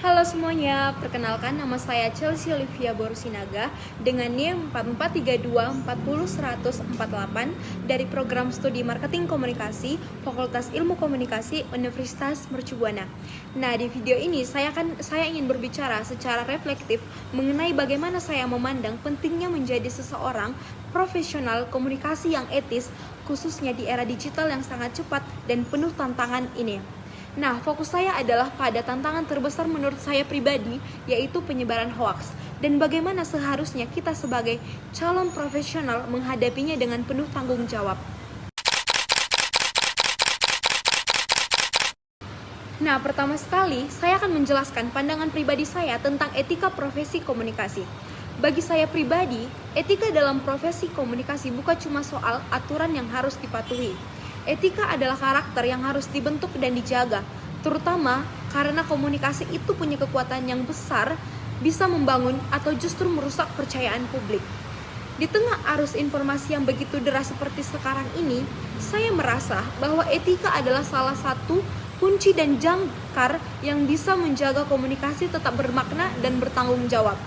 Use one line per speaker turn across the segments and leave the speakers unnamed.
Halo semuanya, perkenalkan nama saya Chelsea Olivia Borusinaga dengan NIM 4432400148 dari Program Studi Marketing Komunikasi Fakultas Ilmu Komunikasi Universitas Mercu Buana. Nah, di video ini saya ingin berbicara secara reflektif mengenai bagaimana saya memandang pentingnya menjadi seseorang profesional komunikasi yang etis, khususnya di era digital yang sangat cepat dan penuh tantangan ini. Nah, fokus saya adalah pada tantangan terbesar menurut saya pribadi, yaitu penyebaran hoaks, dan bagaimana seharusnya kita sebagai calon profesional menghadapinya dengan penuh tanggung jawab. Nah, pertama sekali, saya akan menjelaskan pandangan pribadi saya tentang etika profesi komunikasi. Bagi saya pribadi, etika dalam profesi komunikasi bukan cuma soal aturan yang harus dipatuhi. Etika adalah karakter yang harus dibentuk dan dijaga, terutama karena komunikasi itu punya kekuatan yang besar, bisa membangun atau justru merusak kepercayaan publik. Di tengah arus informasi yang begitu deras seperti sekarang ini, saya merasa bahwa etika adalah salah satu kunci dan jangkar yang bisa menjaga komunikasi tetap bermakna dan bertanggung jawab.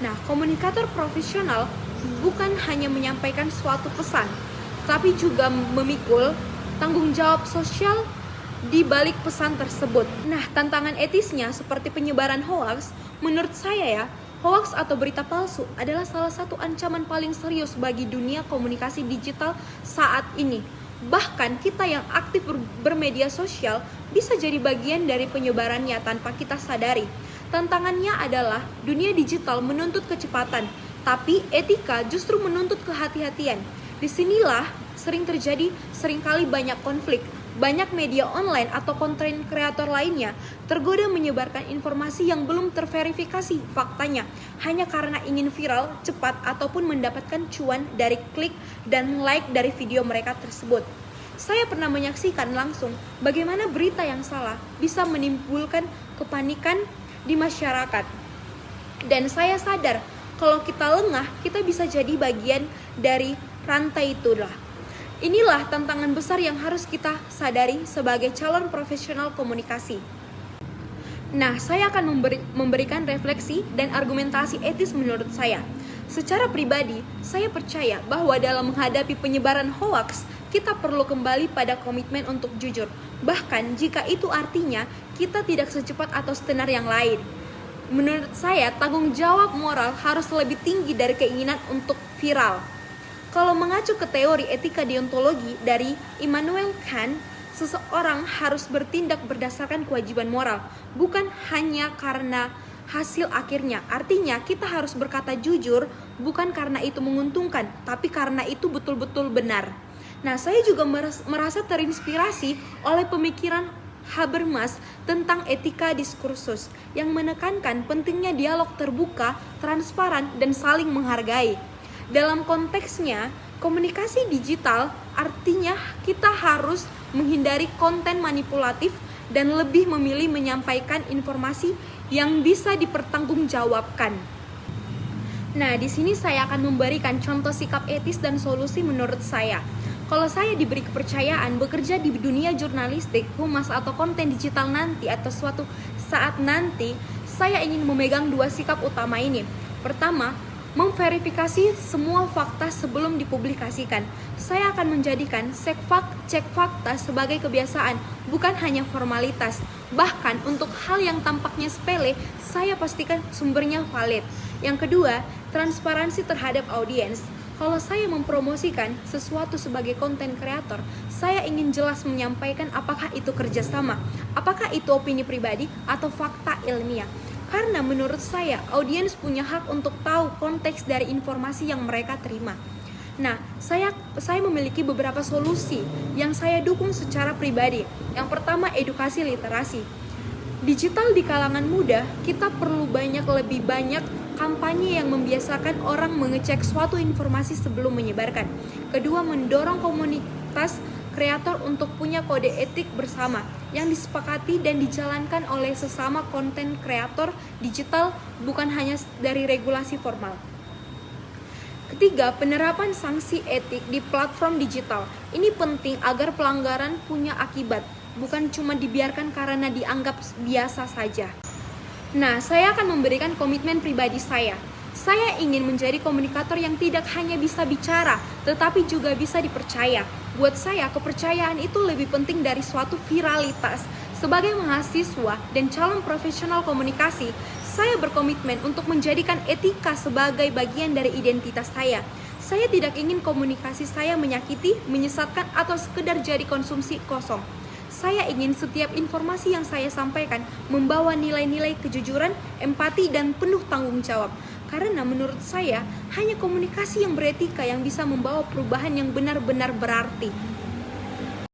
Nah, komunikator profesional bukan hanya menyampaikan suatu pesan, tapi juga memikul tanggung jawab sosial di balik pesan tersebut. Nah, tantangan etisnya seperti penyebaran hoaks, menurut saya hoaks atau berita palsu adalah salah satu ancaman paling serius bagi dunia komunikasi digital saat ini. Bahkan kita yang aktif bermedia sosial bisa jadi bagian dari penyebarannya tanpa kita sadari. Tantangannya adalah dunia digital menuntut kecepatan, tapi etika justru menuntut kehati-hatian. Disinilah seringkali banyak konflik. Banyak media online atau konten kreator lainnya tergoda menyebarkan informasi yang belum terverifikasi faktanya hanya karena ingin viral cepat ataupun mendapatkan cuan dari klik dan like dari video mereka tersebut. Saya pernah menyaksikan langsung bagaimana berita yang salah bisa menimbulkan kepanikan di masyarakat. Dan saya sadar kalau kita lengah, kita bisa jadi bagian dari rantai itulah. Inilah tantangan besar yang harus kita sadari sebagai calon profesional komunikasi. Nah, saya akan memberikan refleksi dan argumentasi etis menurut saya. Secara pribadi, saya percaya bahwa dalam menghadapi penyebaran hoaks, kita perlu kembali pada komitmen untuk jujur. Bahkan jika itu artinya kita tidak secepat atau setenar yang lain. Menurut saya, tanggung jawab moral harus lebih tinggi dari keinginan untuk viral. Kalau mengacu ke teori etika deontologi dari Immanuel Kant, seseorang harus bertindak berdasarkan kewajiban moral, bukan hanya karena hasil akhirnya. Artinya, kita harus berkata jujur bukan karena itu menguntungkan, tapi karena itu betul-betul benar. Nah, saya juga merasa terinspirasi oleh pemikiran Habermas tentang etika diskursus yang menekankan pentingnya dialog terbuka, transparan, dan saling menghargai. Dalam konteksnya, komunikasi digital artinya kita harus menghindari konten manipulatif dan lebih memilih menyampaikan informasi yang bisa dipertanggungjawabkan. Nah, di sini saya akan memberikan contoh sikap etis dan solusi menurut saya. Kalau saya diberi kepercayaan bekerja di dunia jurnalistik, humas atau konten digital nanti atau suatu saat nanti, saya ingin memegang dua sikap utama ini. Pertama, memverifikasi semua fakta sebelum dipublikasikan. Saya akan menjadikan cek fakta sebagai kebiasaan, bukan hanya formalitas. Bahkan untuk hal yang tampaknya sepele, saya pastikan sumbernya valid. Yang kedua, transparansi terhadap audiens. Kalau saya mempromosikan sesuatu sebagai konten kreator, saya ingin jelas menyampaikan apakah itu kerjasama, apakah itu opini pribadi atau fakta ilmiah. Karena menurut saya, audiens punya hak untuk tahu konteks dari informasi yang mereka terima. Nah, saya memiliki beberapa solusi yang saya dukung secara pribadi. Yang pertama, edukasi literasi. Digital di kalangan muda, kita perlu lebih banyak kampanye yang membiasakan orang mengecek suatu informasi sebelum menyebarkan. Kedua, mendorong komunitas kreator untuk punya kode etik bersama yang disepakati dan dijalankan oleh sesama konten kreator digital, bukan hanya dari regulasi formal. Ketiga, penerapan sanksi etik di platform digital. Ini penting agar pelanggaran punya akibat, bukan cuma dibiarkan karena dianggap biasa saja. Nah, saya akan memberikan komitmen pribadi saya. Saya ingin menjadi komunikator yang tidak hanya bisa bicara, tetapi juga bisa dipercaya. Buat saya, kepercayaan itu lebih penting dari suatu viralitas. Sebagai mahasiswa dan calon profesional komunikasi, saya berkomitmen untuk menjadikan etika sebagai bagian dari identitas saya. Saya tidak ingin komunikasi saya menyakiti, menyesatkan, atau sekedar jadi konsumsi kosong. Saya ingin setiap informasi yang saya sampaikan membawa nilai-nilai kejujuran, empati, dan penuh tanggung jawab. Karena menurut saya, hanya komunikasi yang beretika yang bisa membawa perubahan yang benar-benar berarti.